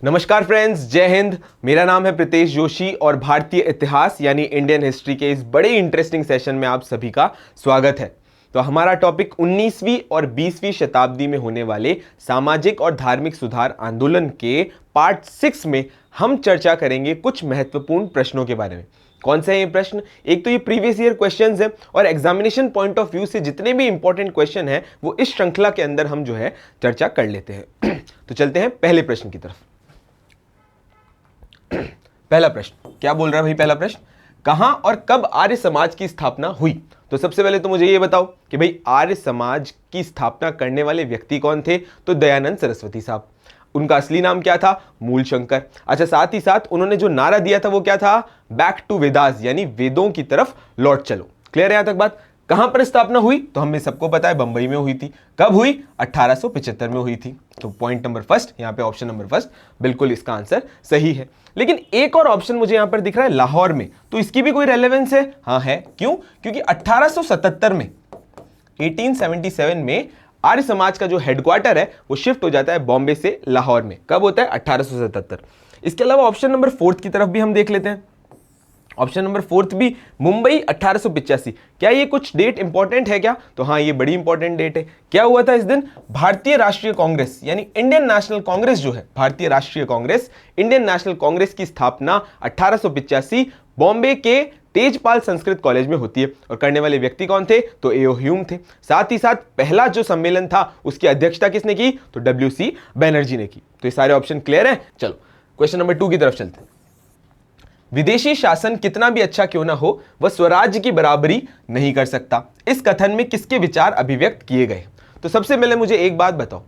नमस्कार फ्रेंड्स, जय हिंद। मेरा नाम है प्रीतेश जोशी और भारतीय इतिहास यानी इंडियन हिस्ट्री के इस बड़े इंटरेस्टिंग सेशन में आप सभी का स्वागत है। तो हमारा टॉपिक 19वीं और 20वीं शताब्दी में होने वाले सामाजिक और धार्मिक सुधार आंदोलन के पार्ट 6 में हम चर्चा करेंगे कुछ महत्वपूर्ण प्रश्नों के बारे में। कौन से हैं ये प्रश्न? एक तो ये प्रीवियस ईयर क्वेश्चंस हैं और एग्जामिनेशन पॉइंट ऑफ व्यू से जितने भी इंपॉर्टेंट क्वेश्चन हैं वो इस श्रृंखला के अंदर हम जो है चर्चा कर लेते हैं। तो चलते हैं पहले प्रश्न की तरफ। पहला प्रश्न क्या बोल रहा है भाई? पहला प्रश्न, कहां और कब आर्य समाज की स्थापना हुई? तो सबसे पहले तो मुझे ये बताओ कि भाई आर्य समाज की स्थापना करने वाले व्यक्ति कौन थे? तो दयानंद सरस्वती साहब। उनका असली नाम क्या था? मूलशंकर। अच्छा, साथ ही साथ उन्होंने जो नारा दिया था वो क्या था? बैक टू वेदास, यानी वेदों की तरफ लौट चलो। क्लियर है यहां तक बात? कहां पर स्थापना हुई? तो हमें सबको पता है बंबई में हुई थी। कब हुई? 1875 में हुई थी। तो पॉइंट नंबर फर्स्ट, यहां पे ऑप्शन नंबर फर्स्ट बिल्कुल इसका आंसर सही है। लेकिन एक और ऑप्शन मुझे यहां पर दिख रहा है लाहौर में, तो इसकी भी कोई रेलेवेंस है? हाँ है। क्यों? क्योंकि 1877 में 1877 में आर्य समाज का जो हेडक्वार्टर है वो शिफ्ट हो जाता है बॉम्बे से लाहौर में। कब होता है? 1877। इसके अलावा ऑप्शन नंबर फोर्थ की तरफ भी हम देख लेते हैं। ऑप्शन नंबर फोर्थ भी मुंबई 1885। क्या ये कुछ डेट इंपॉर्टेंट है क्या? तो हाँ, ये बड़ी इंपॉर्टेंट डेट है। क्या हुआ था इस दिन? भारतीय राष्ट्रीय कांग्रेस यानी इंडियन नेशनल कांग्रेस जो है, भारतीय राष्ट्रीय कांग्रेस, इंडियन नेशनल कांग्रेस की स्थापना 1885 बॉम्बे के तेजपाल संस्कृत कॉलेज में होती है। और करने वाले व्यक्ति कौन थे? तो ए.ओ. ह्यूम थे। साथ ही साथ पहला जो सम्मेलन था उसकी अध्यक्षता किसने की? तो W.C. बैनर्जी ने की। तो ये सारे ऑप्शन क्लियर है। चलो क्वेश्चन नंबर 2 की तरफ चलते हैं। विदेशी शासन कितना भी अच्छा क्यों ना हो वह स्वराज्य की बराबरी नहीं कर सकता। इस कथन में किसके विचार अभिव्यक्त किए गए? तो सबसे पहले मुझे एक बात बताओ,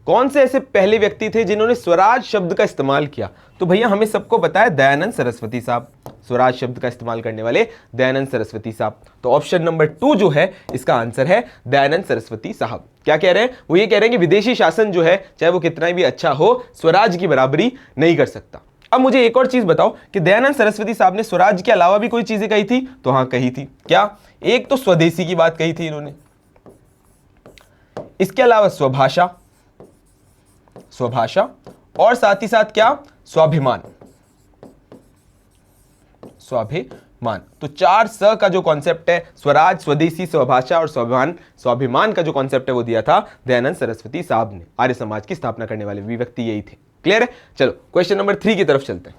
कौन से ऐसे पहले व्यक्ति थे जिन्होंने स्वराज शब्द का इस्तेमाल किया? तो भैया हमें सबको पता है दयानंद सरस्वती साहब, स्वराज शब्द का इस्तेमाल करने वाले दयानंद सरस्वती साहब। तो ऑप्शन नंबर 2 जो है इसका आंसर है दयानंद सरस्वती साहब। क्या कह रहे हैं? वो ये कह रहे हैं कि विदेशी शासन जो है चाहे वो कितना भी अच्छा हो, स्वराज की बराबरी नहीं कर सकता। अब मुझे एक और चीज बताओ कि दयानंद सरस्वती साहब ने स्वराज के अलावा भी कोई चीजें कही थी? तो हाँ कही थी। क्या? एक तो स्वदेशी की बात कही थी इन्होंने, इसके अलावा स्वभाषा, स्वभाषा और साथ ही साथ क्या? स्वाभिमान, स्वाभिमान। तो 4 स का जो कॉन्सेप्ट है, स्वराज, स्वदेशी, स्वभाषा और स्वाभिमान, स्वाभिमान का जो कॉन्सेप्ट है वो दिया था दयानंद सरस्वती साहब ने। आर्य समाज की स्थापना करने वाले भी व्यक्ति यही थे। क्लियर है? चलो क्वेश्चन नंबर 3 की तरफ चलते हैं।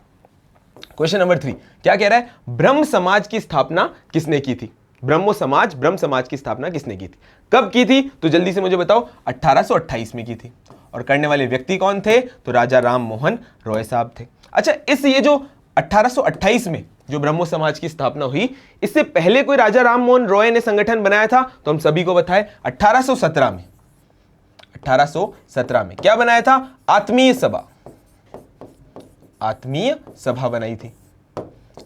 क्वेश्चन नंबर 3 क्या कह रहा है? ब्रह्म समाज की स्थापना किसने की थी? ब्रह्म समाज की स्थापना किसने की थी? कब की थी? तो जल्दी से मुझे बताओ। 1828 में की थी। और करने वाले व्यक्ति कौन थे? तो राजा राम मोहन रॉय साहब थे। अच्छा, ये जो 1828 में जो ब्रह्मो समाज की स्थापना हुई, इससे पहले कोई राजा राम मोहन रॉय ने संगठन बनाया था? तो हम सभी को बताए 1817 में। 1817 में क्या बनाया था? आत्मीय सभा, आत्मीय सभा बनाई थी।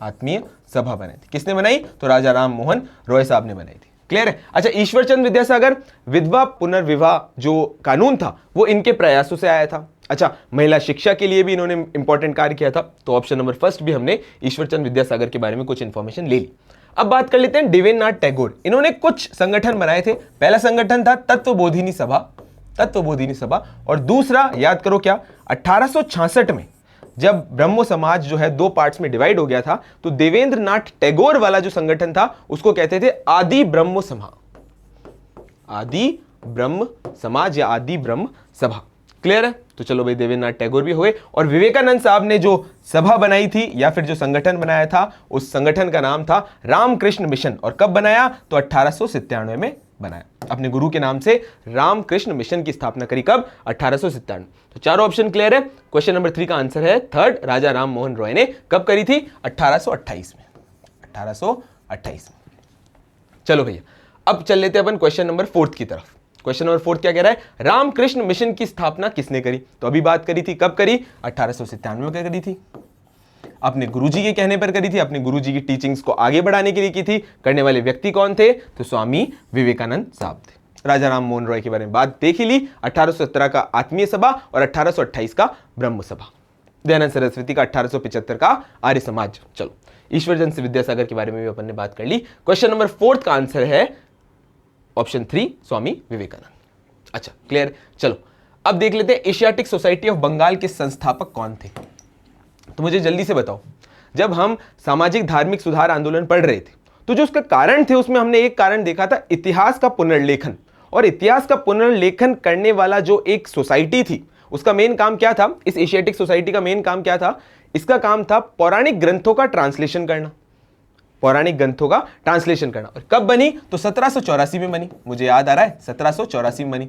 आत्मीय सभा बनाई थी। किसने बनाई? तो राजा राम मोहन रॉय साहब ने बनाई थी। क्लियर है? अच्छा, ईश्वरचंद विद्यासागर, विधवा पुनर्विवाह जो कानून था वो इनके प्रयासों से आया था। अच्छा, महिला शिक्षा के लिए भी इन्होंने इंपॉर्टेंट कार्य किया था। तो ऑप्शन नंबर फर्स्ट भी हमने ईश्वरचंद विद्यासागर के बारे में कुछ इंफॉर्मेशन ले ली। अब बात कर लेते हैं देवेंद्रनाथ टैगोर। इन्होंने कुछ संगठन बनाए थे। पहला संगठन था तत्वबोधिनी सभा, तत्वबोधिनी सभा। और दूसरा याद करो क्या? 1866 में जब ब्रह्मो समाज जो है 2 पार्ट्स में डिवाइड हो गया था, तो देवेंद्रनाथ टैगोर वाला जो संगठन था उसको कहते थे आदि ब्रह्म सभा, आदि ब्रह्म समाज या आदि ब्रह्म सभा। क्लियर है? तो चलो भाई, देवेंद्रनाथ टैगोर भी हुए। और विवेकानंद साहब ने जो सभा बनाई थी या फिर जो संगठन बनाया था, उस संगठन का नाम था रामकृष्ण मिशन। और कब बनाया? तो 1897 में बनाया। अपने गुरु के नाम से रामकृष्ण मिशन की स्थापना करी। कब? 1897। तो चारों ऑप्शन क्लियर है। क्वेश्चन नंबर 3 का आंसर है थर्ड, राजा राम मोहन रॉय ने। कब करी थी? 1828 में। 1828 में। चलो भैया, अब चल लेते हैं अपन क्वेश्चन नंबर 4 की तरफ। क्वेश्चन नंबर 4 क्या कह रहा है? रामकृष्ण मिशन की स्थापना किसने करी? तो अभी बात करी थी, कब करी? 1897 में करी थी। अपने गुरुजी के कहने पर करी थी, अपने गुरुजी की टीचिंग्स को आगे बढ़ाने के लिए की थी। करने वाले व्यक्ति कौन थे? तो स्वामी विवेकानंद साहब थे। राजा राम मोहन रॉय के बारे में बात देख ही ली। 1817 का आत्मीय सभा और 1828 का ब्रह्म सभा। दयानंद सरस्वती का 1875 का आर्य समाज। चलो, ईश्वरचंद विद्यासागर के बारे में भी अपन ने बात कर ली। क्वेश्चन नंबर 4 का आंसर है ऑप्शन 3, स्वामी विवेकानंद। अच्छा, क्लियर? चलो अब देख लेते हैं एशियाटिक सोसाइटी ऑफ बंगाल के संस्थापक कौन थे। तो मुझे जल्दी से बताओ, जब हम सामाजिक धार्मिक सुधार आंदोलन पढ़ रहे थे तो जो उसका कारण थे उसमें हमने एक कारण देखा था इतिहास का पुनर्लेखन, और इतिहास का पुनर्लेखन करने वाला जो एक सोसाइटी थी उसका मेन काम क्या था, इस एशियाटिक सोसाइटी का मेन काम क्या था, इसका काम था पौराणिक ग्रंथों का ट्रांसलेशन करना, पौराणिक ग्रंथों का ट्रांसलेशन करना। और कब बनी, तो 1784 में बनी, मुझे याद आ रहा है 1784 में बनी,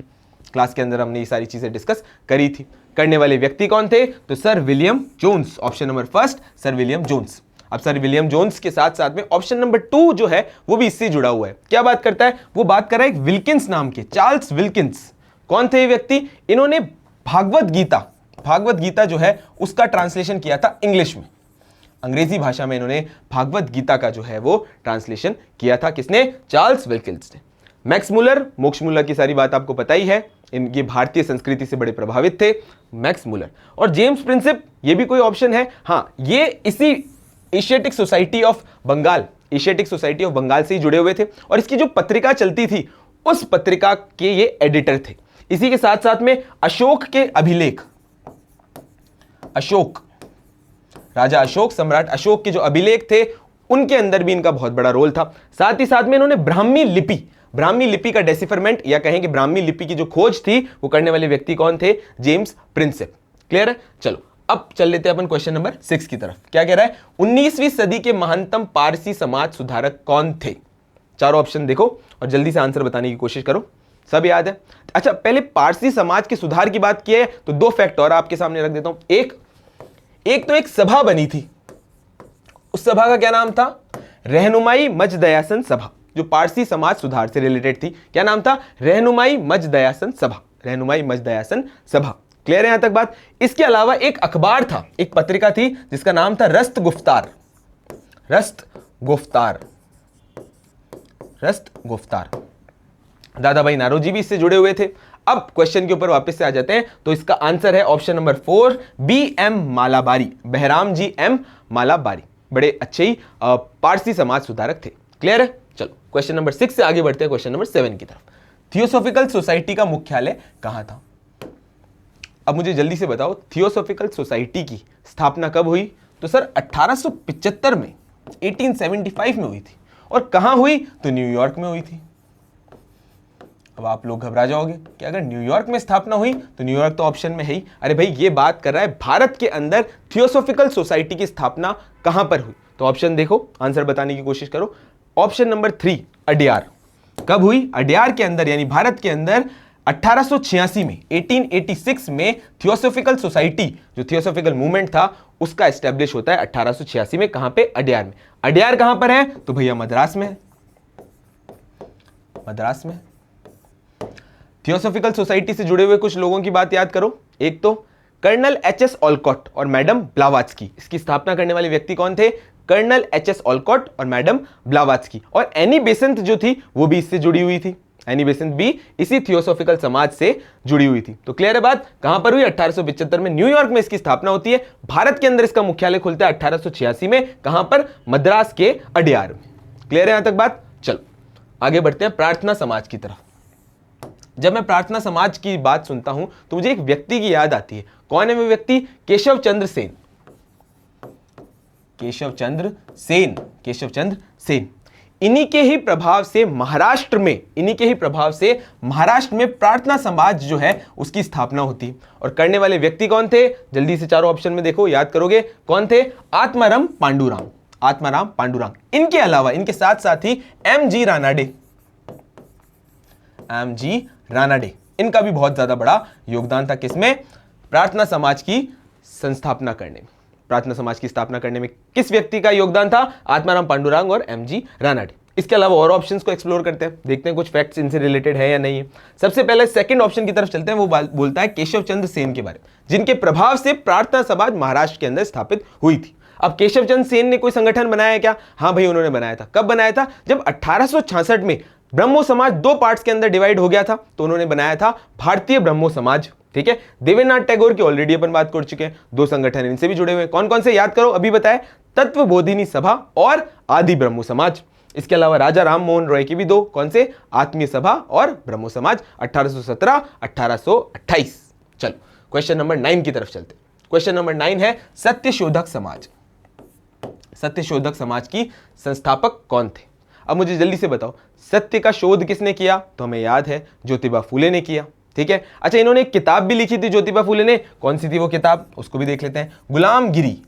क्लास के अंदर हमने ये सारी चीजें डिस्कस करी थी। करने वाले व्यक्ति कौन थे, तो sir William Jones, option number first sir William Jones. अब सर विलियम जोन्स के साथ साथ में ऑप्शन नंबर 2 जो है वो भी इससे जुड़ा हुआ है। क्या बात करता है, वो बात कर रहा है एक विल्किंस नाम के, चार्ल्स विल्किंस। कौन थे ये व्यक्ति, इन्होंने भागवत गीता जो है उसका ट्रांसलेशन किया था इंग्लिश में, अंग्रेजी भाषा में इन्होंने भागवत गीता का जो है वो ट्रांसलेशन किया था। किसने, चार्ल्स विल्किंस ने। मैक्स मुलर, मोक्ष मुलर की सारी बात आपको पता ही है, ये भारतीय संस्कृति से बड़े प्रभावित थे, मैक्स मुलर। और जेम्स प्रिंसेप, ये भी कोई ऑप्शन है, हाँ ये इसी Asiatic Society of Bengal, Asiatic Society of Bengal से ही जुड़े हुए थे, और इसकी जो पत्रिका चलती थी उस पत्रिका के ये एडिटर थे। इसी के साथ साथ में अशोक के अभिलेख, अशोक, राजा अशोक, सम्राट अशोक के जो अभिलेख थे उनके अंदर भी इनका बहुत बड़ा रोल था। साथ ही साथ में इन्होंने ब्राह्मी लिपि का डेसिफरमेंट या कहें कि ब्राह्मी लिपि की जो खोज थी वो करने वाले व्यक्ति कौन थे, जेम्स प्रिंसेप। क्लियर है, चलो अब चल लेते हैं अपन क्वेश्चन नंबर 6 की तरफ। क्या कह रहा है, 19वीं सदी के महानतम पारसी समाज सुधारक कौन थे। चारों ऑप्शन देखो और जल्दी से आंसर बताने की कोशिश करो, सब याद है। अच्छा, पहले पारसी समाज के सुधार की बात की है तो 2 फैक्ट और आपके सामने रख देता हूं। एक तो एक सभा बनी थी, उस सभा का क्या नाम था, रहनुमाई मजदयासन सभा, जो पारसी समाज सुधार से रिलेटेड थी। क्या नाम था, रहनुमाई मजदयासन सभा, रहनुमाई मजदयासन सभा। क्लियर है यहां तक बात। इसके अलावा एक अखबार था, एक पत्रिका थी जिसका नाम था रस्त गुफ्तार, रस्त गुफ्तार, रस्त गुफ्तार। दादा भाई नारोजी भी इससे जुड़े हुए थे। अब क्वेश्चन के ऊपर वापस से आ जाते हैं, तो इसका आंसर है option number 4 B M. Malabari, Behram ji M Malabari. बड़े अच्छे ही पारसी समाज सुधारक थे। क्लियर है, चलो क्वेश्चन नंबर 6 से आगे बढ़ते हैं क्वेश्चन नंबर 7 की तरफ। थियोसॉफिकल सोसाइटी का मुख्यालय कहां था। अब मुझे जल्दी से बताओ, थियोसॉफिकल सोसाइटी की स्थापना कब हुई, तो सर 1875 में, 1875 में हुई थी। और कहां हुई, तो न्यूयॉर्क में हुई थी। अब आप लोग घबरा जाओगे कि अगर न्यूयॉर्क में स्थापना हुई तो न्यूयॉर्क तो ऑप्शन में है ही। अरे भाई, ये बात कर रहा है भारत के अंदर थियोसॉफिकल सोसाइटी की स्थापना कहां पर हुई। तो ऑप्शन देखो, आंसर बताने की कोशिश करो। Option number 3 Adyar. कब हुई, अड्यार के अंदर, यानी भारत के अंदर 1886 में, 1886 में थियोसॉफिकल सोसाइटी, जो थियोसॉफिकल मूवमेंट था उसका एस्टेब्लिश होता है 1886 में। कहां पे, अड्यार में। अड्यार कहां पर है, तो भैया मद्रास में है, मद्रास में। थियोसॉफिकल सोसाइटी से जुड़े हुए कुछ लोगों की बात याद करो। एक तो कर्नल एच.एस. ऑलकॉट और मैडम ब्लावात्स्की, इसकी स्थापना करने वाले व्यक्ति कौन थे, कर्नल एच.एस. ऑलकॉट और मैडम ब्लावात्स्की। और एनी बेसेंट जो थी वो भी इससे जुड़ी हुई थी, एनी बेसेंट भी इसी थियोसॉफिकल समाज से जुड़ी हुई थी। तो क्लियर है बात, कहां पर हुई, 1875 में न्यूयॉर्क में इसकी स्थापना होती है। भारत के अंदर इसका मुख्यालय खुलता है 1886 में, कहां पर, मद्रास के अड्यार में। क्लियर है यहां तक बात। चलो आगे बढ़ते हैं प्रार्थना समाज की तरफ। जब मैं प्रार्थना समाज की बात सुनता हूं तो मुझे एक व्यक्ति की याद आती है। कौन है वो व्यक्ति, केशव चंद्र सेन, केशव चंद्र सेन, केशव चंद्र सेन। इन्हीं के ही प्रभाव से महाराष्ट्र में, इन्हीं के ही प्रभाव से महाराष्ट्र में प्रार्थना समाज जो है उसकी स्थापना होती है। और करने वाले व्यक्ति कौन थे, जल्दी से चारों ऑप्शन में देखो, याद करोगे कौन थे, आत्माराम पांडुरंग, आत्माराम पांडुरंग। इनके अलावा, इनके साथ साथ ही एम.जी. रानाडे, एम.जी. रानाडे, इनका भी बहुत ज्यादा बड़ा योगदान था किसमें, प्रार्थना समाज की संस्थापना करने में। प्रार्थना समाज की स्थापना करने में किस व्यक्ति का योगदान था, आत्माराम पांडुरंग और एम.जी. रानाडे। इसके अलावा और ऑप्शंस को एक्सप्लोर करते हैं, देखते हैं कुछ फैक्ट्स इनसे रिलेटेड है या नहीं है। सबसे पहले सेकंड ऑप्शन की तरफ चलते हैं, वो बोलता है केशव चंद्र सेन के बारे में, जिनके प्रभाव से प्रार्थना समाज महाराष्ट्र के अंदर स्थापित हुई थी। अब केशव चंद्र सेन ने कोई संगठन बनाया है क्या, हाँ भाई उन्होंने बनाया था। कब बनाया था, जब 1866 में ब्रह्मो समाज 2 पार्ट्स के अंदर डिवाइड हो गया था, तो उन्होंने बनाया था भारतीय ब्रह्मो समाज। ठीक है, देवेंद्रनाथ टैगोर की ऑलरेडी अपन बात कर चुके हैं, 2 संगठन इनसे भी जुड़े हुए हैं। कौन कौन से याद करो, अभी बताए, तत्वबोधिनी सभा और आदि ब्रह्मो समाज। इसके अलावा राजा राम मोहन रॉय की भी 2, कौन से, आत्मीय सभा और ब्रह्मो समाज, 1817, 1828। चलो क्वेश्चन नंबर 9 की तरफ चलते। क्वेश्चन नंबर 9 है सत्यशोधक समाज। सत्यशोधक समाज की संस्थापक कौन थे? अब मुझे जल्दी से बताओ, सत्य का शोध किसने किया? तो हमें याद है ज्योतिबा फूले ने किया। ठीक है, अच्छा इन्होंने एक किताब भी लिखी थी ज्योतिबा फूले ने, कौन सी थी वो किताब, उसको भी देख लेते हैं। गुलामगिरी।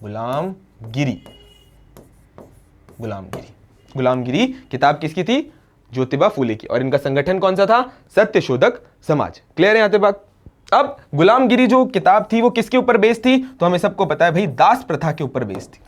गुलामगिरी, गुलामगिरी, गुलामगिरी किताब किसकी थी? ज्योतिबा फूले की। और इनका संगठन कौन सा था? सत्यशोधक समाज। क्लियर है यहां तक बात? अब गुलामगिरी जो किताब थी वो किसके ऊपर बेस्ड थी? तो हमें सबको पता है भाई, दास प्रथा के ऊपर बेस्ड थी।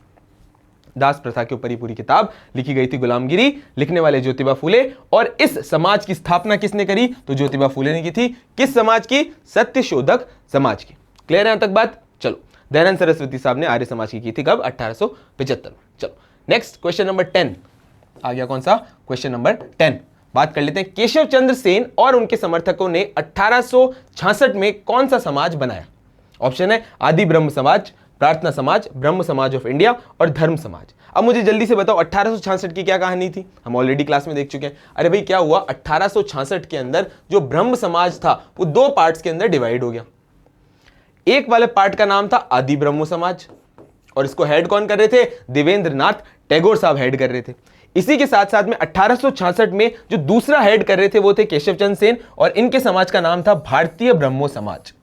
दास प्रथा के ऊपर ही पूरी किताब लिखी गई थी गुलामगिरी, लिखने वाले ज्योतिबा फूले। और इस समाज की स्थापना किसने करी? तो ज्योतिबा फूले ने की थी। किस समाज की? सत्यशोधक समाज की। क्लियर है यहां तक बात? चलो, दयानंद सरस्वती साहब ने आर्य समाज की थी कब? 1875 में। चलो नेक्स्ट क्वेश्चन नंबर 10 आ गया। कौन सा? क्वेश्चन नंबर 10 बात कर लेते हैं। केशव चंद्र सेन और उनके समर्थकों ने 1866 में कौन सा समाज बनाया? ऑप्शन है आदि ब्रह्म समाज, प्रार्थना समाज, ब्रह्म समाज ऑफ इंडिया और धर्म समाज। अब मुझे जल्दी से बताओ 1866 की क्या कहानी थी? हम ऑलरेडी क्लास में देख चुके हैं। अरे भाई क्या हुआ, 1866 के अंदर जो ब्रह्म समाज था वो दो पार्ट्स के अंदर डिवाइड हो गया। एक वाले पार्ट का नाम था आदि ब्रह्म समाज और इसको हेड कौन कर रहे थे? देवेंद्रनाथ टैगोर साहब हेड कर रहे थे। इसी के साथ साथ में 1866 में जो दूसरा हेड कर रहे थे वो थे केशव चंद्र सेन और इनके समाज का नाम था भारतीय ब्रह्मो समाज।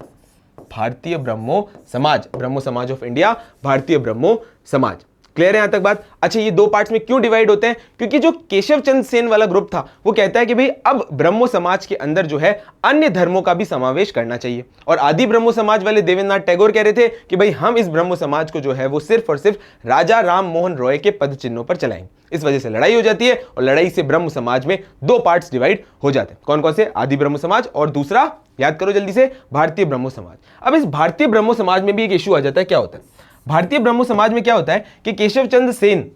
भारतीय ब्रह्मो समाज, ब्रह्मो समाज ऑफ इंडिया, भारतीय ब्रह्मो समाज। क्लियर है यहां तक बात? अच्छा ये दो पार्ट्स में क्यों डिवाइड होते हैं? क्योंकि जो केशव चंद्र सेन वाला ग्रुप था वो कहता है कि भाई अब ब्रह्मो समाज के अंदर जो है अन्य धर्मों का भी समावेश करना चाहिए। और आदि ब्रह्मो समाज वाले देवेंद्रनाथ टैगोर कह रहे थे कि भाई हम इस ब्रह्मो समाज को जो है वो सिर्फ और सिर्फ राजा राम मोहन रॉय के पद चिन्हों पर चलाएंगे। इस वजह से लड़ाई हो जाती है और लड़ाई से ब्रह्म समाज में दो पार्ट्स डिवाइड हो जाते हैं। कौन कौन से? आदि ब्रह्म समाज और दूसरा याद करो जल्दी से, भारतीय ब्रह्मो समाज। अब इस भारतीय ब्रह्मो समाज में भी एक इश्यू आ जाता है। क्या होता है भारतीय ब्रह्मो समाज में? क्या होता है कि केशव चंद्र सेन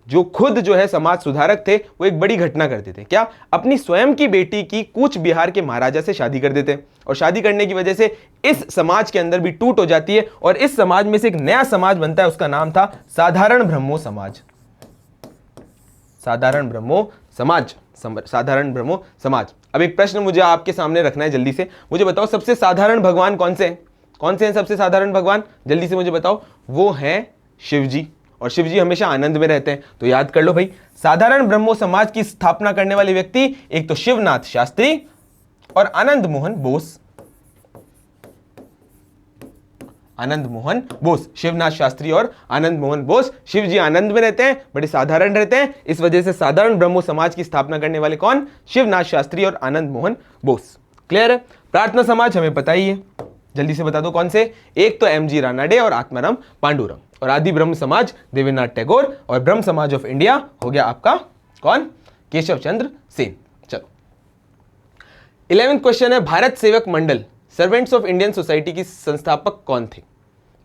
जो खुद जो है समाज सुधारक थे वो एक बड़ी घटना करते थे। क्या? अपनी स्वयं की बेटी की कूच बिहार के महाराजा से शादी कर देते और शादी करने की वजह से इस समाज के अंदर भी टूट हो जाती है और इस समाज में से एक नया समाज बनता है, उसका नाम था साधारण ब्रह्मो समाज। साधारण ब्रह्मो समाज, साधारण ब्रह्मो समाज। अब एक प्रश्न मुझे आपके सामने रखना है, जल्दी से मुझे बताओ सबसे साधारण भगवान कौन से हैं? कौन से हैं सबसे साधारण भगवान? जल्दी से मुझे बताओ। वो हैं शिव जी, और शिव जी हमेशा आनंद में रहते हैं। तो याद कर लो भाई, साधारण ब्रह्मो समाज की स्थापना करने वाले व्यक्ति एक तो शिवनाथ शास्त्री और आनंद मोहन बोस। आनंद मोहन बोस, शिवनाथ शास्त्री और आनंद मोहन बोस। शिव जी आनंद में रहते हैं, बड़े साधारण रहते हैं, इस वजह से साधारण ब्रह्मो समाज की स्थापना करने वाले कौन? शिवनाथ शास्त्री और आनंद मोहन बोस। क्लियर है? प्रार्थना समाज हमें पता ही है, जल्दी से बता दो कौन से? एक तो एमजी रानाडे और आत्माराम पांडुरंग। और आदि ब्रह्म समाज देवेंद्रनाथ टैगोर और ब्रह्म समाज ऑफ इंडिया हो गया आपका कौन? केशव चंद्र सेन। चलो 11वां क्वेश्चन है, भारत सेवक मंडल सर्वेंट्स ऑफ इंडियन सोसाइटी की संस्थापक कौन थे?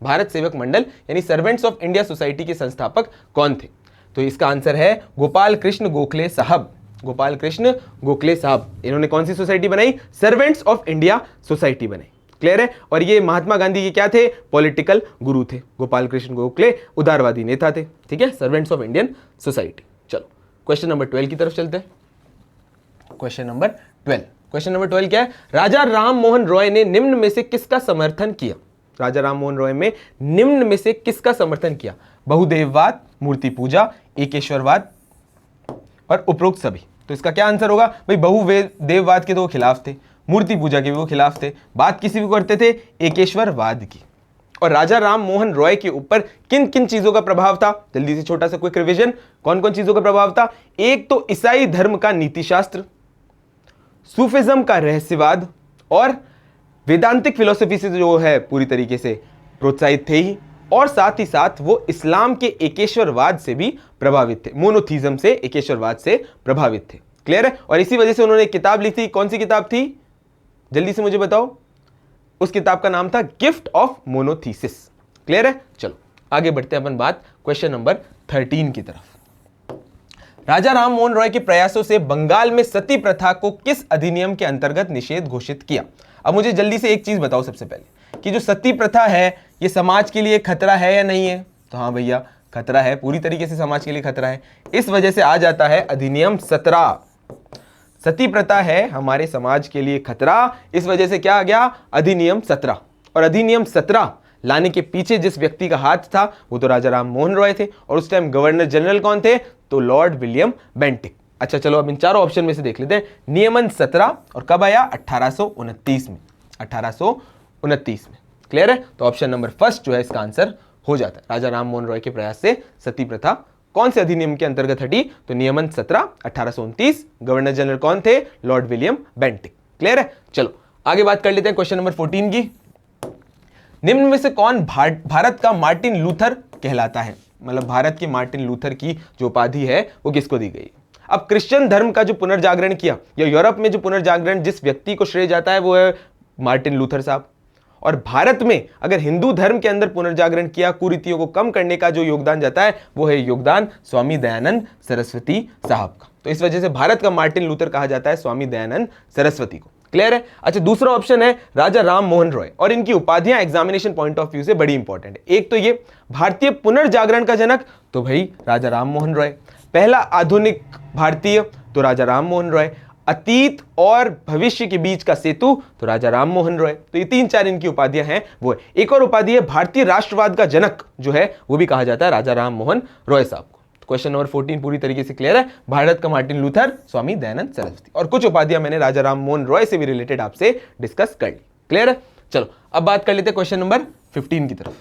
भारत सेवक मंडल यानी सर्वेंट्स ऑफ इंडिया सोसाइटी के संस्थापक कौन थे? तो इसका आंसर है गोपाल कृष्ण गोखले साहब। गोपाल कृष्ण गोखले साहब, इन्होंने कौन सी सोसाइटी बनाई? सर्वेंट्स ऑफ इंडिया सोसाइटी बनाई। क्लियर है? और ये महात्मा गांधी के क्या थे? पॉलिटिकल गुरु थे। गोपाल कृष्ण गोखले उदारवादी नेता थे। ठीक है, सर्वेंट्स ऑफ इंडियन सोसाइटी। चलो क्वेश्चन नंबर 12 की तरफ चलते हैं। क्वेश्चन नंबर 12, क्वेश्चन नंबर 12 क्या है? राजा राम मोहन रॉय ने निम्न में से किसका समर्थन किया? राजा राम मोहन रॉय में निम्न में से किसका समर्थन किया? बहुदेववाद, मूर्ति पूजा, एकेश्वरवाद और उपरोक्त सभी। तो इसका क्या आंसर होगा भाई? बहुदेववाद के तो वो खिलाफ थे, मूर्ति पूजा के भी वो खिलाफ थे, बात किसी भी करते थे? एकेश्वरवाद की। और राजा राम मोहन रॉय के ऊपर किन किन चीजों का प्रभाव था? जल्दी से छोटा सा क्विक रिवीजन, कौन कौन चीजों का प्रभाव था? एक तो ईसाई धर्म का नीतिशास्त्र, सूफिज्म का रहस्यवाद और वेदांतिक फिलोसफी से जो है पूरी तरीके से प्रोत्साहित थे ही, और साथ ही साथ वो इस्लाम के एकेश्वरवाद से भी प्रभावित थे, मोनोथीज्म से, एकेश्वरवाद से प्रभावित थे। क्लियर है? और इसी वजह से उन्होंने एक किताब लिखी थी। कौन सी किताब थी? जल्दी से मुझे बताओ। उस किताब का नाम था गिफ्ट ऑफ मोनोथीसिस। क्लियर है? चलो आगे बढ़ते हैं अपन बात क्वेश्चन नंबर 13 की तरफ। राजा राम मोहन रॉय के प्रयासों से बंगाल में सती प्रथा को किस अधिनियम के अंतर्गत निषेध घोषित किया? अब मुझे जल्दी से एक चीज बताओ सबसे पहले कि जो सती प्रथा है ये समाज के लिए खतरा है या नहीं है? तो हाँ भैया खतरा है, पूरी तरीके से समाज के लिए खतरा है। इस वजह से आ जाता है अधिनियम 17 सती प्रथा है हमारे समाज के लिए खतरा, इस वजह से क्या आ गया, अधिनियम 17। और अधिनियम 17 लाने के पीछे जिस व्यक्ति का हाथ था वो तो राजा राम मोहन रॉय थे, और उस टाइम गवर्नर जनरल कौन थे, तो लॉर्ड विलियम बेंटिक। अच्छा चलो अब इन चारों ऑप्शन में से देख लेते हैं। नियमन 17 और कब आया, 1829 में, 1829 में। क्लियर है, तो ऑप्शन नंबर फर्स्ट जो है इसका आंसर हो जाता है। राजा राम मोहन रॉय के प्रयास से सती प्रथा कौन से अधिनियम के अंतर्गत हटी, तो नियमन 17, 1829। गवर्नर जनरल कौन थे, लॉर्ड विलियम बेंटिक। क्लियर है, चलो आगे बात कर लेते हैं क्वेश्चन नंबर 14 की। निम्न में से कौन भारत का मार्टिन लूथर कहलाता है, मतलब भारत के मार्टिन लूथर की जो उपाधि है वो किसको दी गई। अब क्रिश्चियन धर्म का जो पुनर्जागरण किया या यूरोप में जो पुनर्जागरण जिस व्यक्ति को श्रेय जाता है वो है मार्टिन लूथर साहब, और भारत में अगर हिंदू धर्म के अंदर पुनर्जागरण किया, कुरीतियों को कम करने का जो योगदान जाता है वो है योगदान स्वामी दयानंद सरस्वती साहब का। तो इस वजह से भारत का मार्टिन लूथर कहा जाता है स्वामी दयानंद सरस्वती को। क्लियर है। अच्छा दूसरा ऑप्शन है राजा राम मोहन रॉय, और इनकी उपाधियां एग्जामिनेशन पॉइंट ऑफ व्यू से बड़ी इंपॉर्टेंट है। एक तो ये भारतीय पुनर्जागरण का जनक, तो भाई राजा राम मोहन रॉय। पहला आधुनिक भारतीय, तो राजा राम मोहन रॉय। अतीत और भविष्य के बीच का सेतु, तो राजा राम मोहन रॉय। तो ये 3-4 इनकी उपाधियां हैं वो है। एक और उपाधि है भारतीय राष्ट्रवाद का जनक जो है वो भी कहा जाता है राजा राम मोहन रॉय साहब को। तो क्वेश्चन नंबर 14 पूरी तरीके से क्लियर है। भारत का मार्टिन लूथर, स्वामी दयानंद सरस्वती, और कुछ उपाधियां मैंने राजा राम मोहन रॉय से भी रिलेटेड आपसे डिस्कस कर ली। क्लियर है। चलो अब बात कर लेते हैं क्वेश्चन नंबर 15 की तरफ।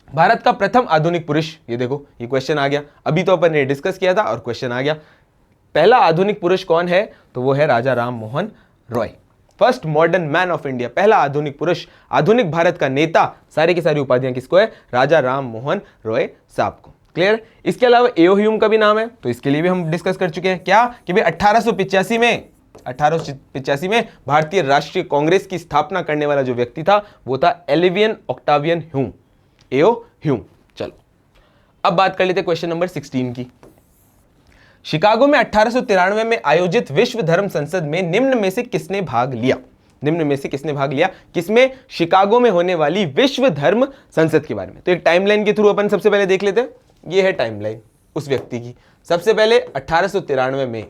भारत का प्रथम आधुनिक पुरुष, ये देखो ये क्वेश्चन आ गया, अभी तो अपन ने डिस्कस किया था और क्वेश्चन आ गया। पहला आधुनिक पुरुष कौन है, तो वो है Raja Ram Mohan Roy. First modern man of India, पहला आधुनिक पुरुष, आधुनिक भारत का नेता, सारी की सारी उपाधियां किसको है, राजा राम मोहन रॉय साहब को। क्लियर। इसके अलावा एओ ह्यूम का भी नाम है, तो इसके लिए भी हम डिस्कस कर चुके हैं क्या कि भाई 1885 में भारतीय राष्ट्रीय कांग्रेस की स्थापना करने वाला जो व्यक्ति था वो था एलिवियन ऑक्टावियन ह्यूम, एओ ह्यूम। चलो अब बात कर लेते हैं क्वेश्चन नंबर 16 की। शिकागो में 1893 में आयोजित विश्व धर्म संसद में निम्न में से किसने भाग लिया, निम्न में से किसने भाग लिया, किसमें, शिकागो में होने वाली विश्व धर्म संसद के बारे में। तो एक टाइमलाइन के थ्रू अपन सबसे पहले देख लेते हैं। ये है टाइमलाइन उस व्यक्ति की। सबसे पहले 1893 में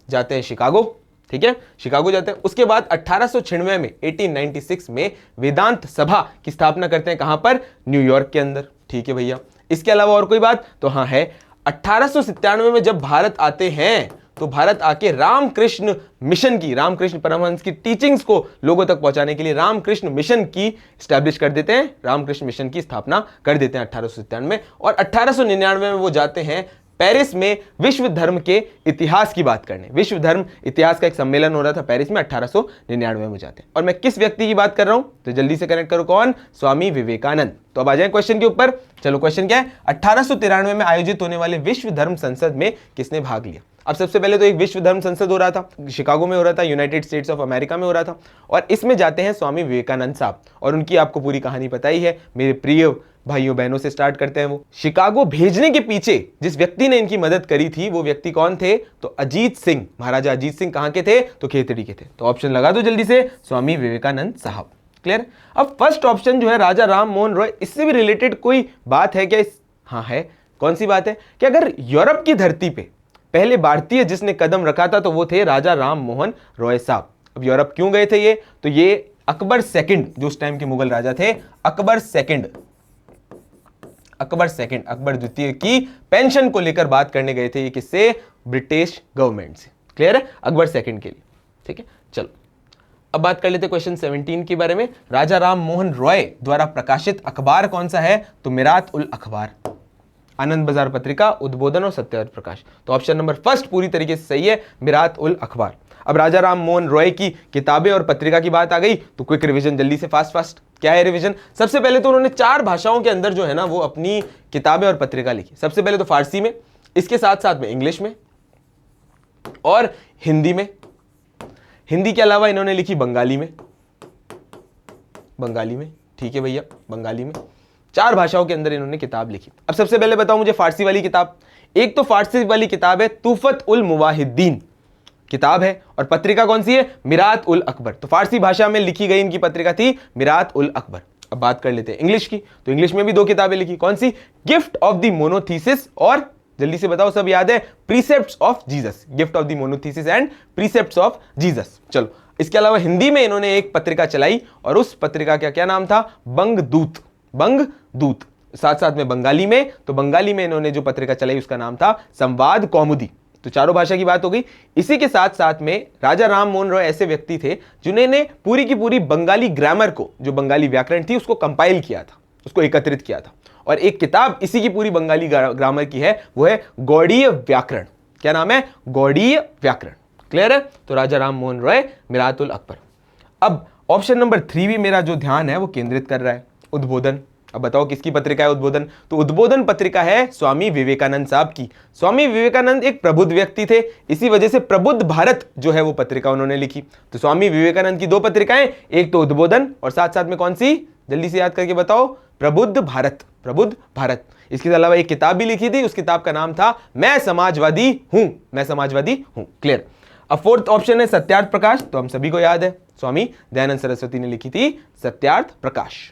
जाते हैं शिकागो, ठीक है, शिकागो जाते हैं। उसके बाद 1896 में 1896 में वेदांत सभा की स्थापना करते हैं, कहां पर, न्यूयॉर्क के अंदर। ठीक है भैया। इसके अलावा और कोई बात, तो हाँ है 1897 में जब भारत आते हैं तो भारत आके रामकृष्ण मिशन की, रामकृष्ण परमहंस की टीचिंग्स को लोगों तक पहुंचाने के लिए रामकृष्ण मिशन की स्टैब्लिश कर देते हैं, रामकृष्ण मिशन की स्थापना कर देते हैं 1897 में। और 1899 में वो जाते हैं पेरिस में विश्व धर्म के इतिहास की बात करने। विश्व धर्म इतिहास का एक सम्मेलन हो रहा था पेरिस में, 1899 में जाते हैं। और मैं किस व्यक्ति की बात कर रहा हूं, तो जल्दी से कनेक्ट करो, कौन, स्वामी विवेकानंद। तो अब आ जाए क्वेश्चन के ऊपर। चलो क्वेश्चन क्या है, 1893 में आयोजित होने वाले विश्व धर्म संसद में किसने भाग लिया। अब सबसे पहले तो एक विश्व धर्म संसद हो रहा था, शिकागो में हो रहा था, यूनाइटेड स्टेट्स ऑफ अमेरिका में हो रहा था, और इसमें जाते हैं स्वामी विवेकानंद साहब, और उनकी आपको पूरी कहानी पता ही है। मेरे प्रिय भाइयों बहनों से स्टार्ट करते हैं। वो शिकागो भेजने के पीछे जिस व्यक्ति ने इनकी मदद करी थी वो व्यक्ति कौन थे, तो अजीत सिंह, महाराजा अजीत सिंह कहां के थे, तो खेतड़ी के थे। तो ऑप्शन लगा दो जल्दी से, स्वामी विवेकानंद साहब। क्लियर। अब फर्स्ट ऑप्शन जो है राजा राम मोहन रॉय, इससे भी रिलेटेड कोई बात है क्या, हाँ है। कौन सी बात है कि अगर यूरोप की धरती पे पहले भारतीय जिसने कदम रखा था तो वो थे राजा राम मोहन रॉय साहब। अब यूरोप क्यों गए थे ये, तो ये अकबर सेकंड जो उस टाइम के मुगल राजा थे, अकबर सेकंड, अकबर द्वितीय की पेंशन को लेकर बात करने गए थे। ये किससे, ब्रिटिश गवर्नमेंट से। क्लियर है, अकबर सेकंड के लिए। ठीक है। चलो अब बात कर लेते क्वेश्चन 17 के बारे में। राजा राम मोहन रॉय द्वारा प्रकाशित अखबार कौन सा है, तो मिरात उल अखबार, आनंद बाजार पत्रिका, उद्बोधन और सत्याग्रह प्रकाश। तो ऑप्शन नंबर फर्स्ट पूरी तरीके से सही है, मिरात उल अखबार। अब राजा राम मोहन रॉय की किताबें और पत्रिका की बात आ गई, तो क्विक रिवीजन जल्दी से, फास्ट। क्या है रिवीजन, सबसे पहले तो उन्होंने 4 भाषाओं के अंदर जो है ना वो अपनी किताबें और पत्रिका लिखी। सबसे पहले तो फारसी में, इसके साथ साथ में इंग्लिश में और हिंदी में। हिंदी के अलावा इन्होंने लिखी बंगाली में, ठीक है भैया, बंगाली में। 4 भाषाओं के अंदर इन्होंने किताब लिखी। अब सबसे पहले बताओ मुझे फारसी वाली किताब। एक तो फारसी वाली किताब है तूफत उल मुवाहिद्दीन किताब है, और पत्रिका कौन सी है, मिरात उल अकबर। तो फारसी भाषा में लिखी गई इनकी पत्रिका थी मिरात उल अकबर। बात कर लेते हैं इंग्लिश की, तो इंग्लिश में भी दो किताबें लिखी, कौन सी, गिफ्ट ऑफ द मोनोथीसिस और जल्दी से बताओ, सब याद है? Precepts of Jesus, gift of the monotheism and precepts of Jesus. चलो, इसके अलावा हिंदी में इन्होंने एक पत्रिका चलाई और उस पत्रिका का क्या नाम था? बंगदूत। बंगदूत। साथ साथ में बंगाली में, तो बंगाली में इन्होंने जो पत्रिका चलाई उसका नाम था संवाद कौमुदी। तो चारों भाषा की बात हो गई। इसी के साथ साथ में राजा राम मोहन रॉय ऐसे व्यक्ति थे जिन्होंने पूरी की पूरी बंगाली ग्रामर को, जो बंगाली व्याकरण थी, उसको कंपाइल किया था, उसको एकत्रित किया था। और एक किताब इसी की पूरी बंगाली ग्रामर की है, वो है गौड़ीय व्याकरण। क्या नाम है? गौड़ीय व्याकरण। क्लियर है? तो राजा राम मोहन रॉय, मिरातुल अकबर। अब ऑप्शन नंबर 3 भी मेरा जो ध्यान है वो केंद्रित कर रहा है, उद्बोधन। अब बताओ किसकी पत्रिका है उद्बोधन? तो उद्बोधन पत्रिका है स्वामी विवेकानंद साहब की। स्वामी विवेकानंद एक प्रबुद्ध व्यक्ति थे, इसी वजह से प्रबुद्ध भारत जो है वो पत्रिका उन्होंने लिखी। तो स्वामी विवेकानंद की 2 पत्रिकाएं, एक तो उद्बोधन और साथ साथ में कौन सी? जल्दी से याद करके बताओ। प्रबुद्ध भारत। प्रबुद्ध भारत। इसके अलावा एक किताब भी लिखी थी, उस किताब का नाम था मैं समाजवादी हूं। मैं समाजवादी हूं। क्लियर? अब 4th ऑप्शन है सत्यार्थ प्रकाश। तो हम सभी को याद है, स्वामी दयानंद सरस्वती ने लिखी थी सत्यार्थ प्रकाश।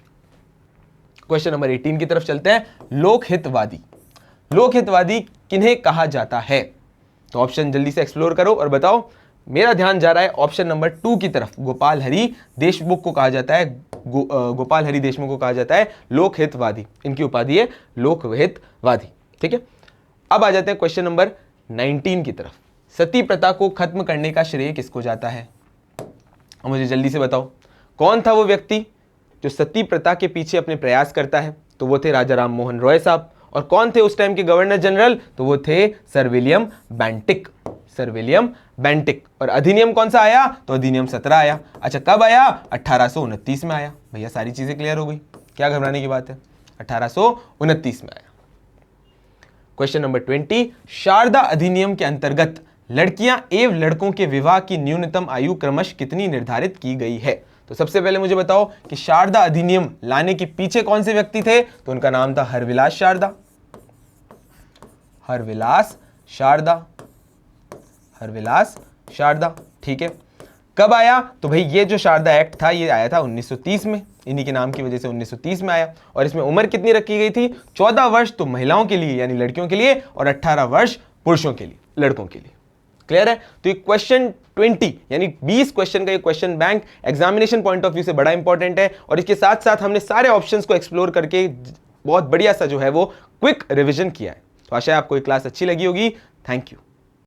क्वेश्चन नंबर 18 की तरफ चलते हैं। लोकहितवादी। लोकहितवादी किन्हें कहा जाता है? तो ऑप्शन जल्दी से एक्सप्लोर करो और बताओ। मेरा ध्यान जा रहा है ऑप्शन नंबर 2 की तरफ। गोपाल हरि देशमुख को कहा जाता है, गोपाल हरि देशमुख को कहा जाता है लोकहितवादी। इनकी उपाधि है लोकहितवादी। ठीक है, अब आ जाते हैं क्वेश्चन नंबर 19 की तरफ। सती प्रथा को खत्म करने का श्रेय किसको जाता है? मुझे जल्दी से बताओ, कौन था वो व्यक्ति जो सती प्रथा के पीछे अपने प्रयास करता है? तो वो थे राजा राम मोहन रॉय साहब। और कौन थे उस टाइम के गवर्नर जनरल? तो वो थे sir William Bentinck. Sir William Bentinck. और अधिनियम कौन सा आया? तो अधिनियम 17 आया। अच्छा, कब आया? 1829 में आया। भैया सारी चीजें क्लियर हो गई, क्या घबराने की बात है? 1829 में आया। Question number 20। शारदा अधिनियम के अंतर्गत लड़कियां एवं लड़कों के विवाह की न्यूनतम आयु क्रमश कितनी निर्धारित की गई है? तो सबसे पहले मुझे बताओ कि शारदा अधिनियम लाने के पीछे कौन से व्यक्ति थे? तो उनका नाम था हरविलास शारदा। हरविलास शारदा। हरविलास शारदा। ठीक है, कब आया? तो भाई ये जो शारदा एक्ट था ये आया था 1930 में। इन्हीं के नाम की वजह से 1930 में आया। और इसमें उम्र कितनी रखी गई थी? 14 वर्ष तो महिलाओं के लिए यानी लड़कियों के लिए और 18 वर्ष पुरुषों के लिए, लड़कों के लिए। क्लियर है? तो ये क्वेश्चन 20 यानी 20 क्वेश्चन का ये question bank examination point of view से बड़ा इंपॉर्टेंट है। और इसके साथ साथ हमने सारे ऑप्शंस को एक्सप्लोर करके बहुत बढ़िया सा जो है वो क्विक रिवीजन किया है। तो आशा है आपको ये क्लास अच्छी लगी होगी। Thank you.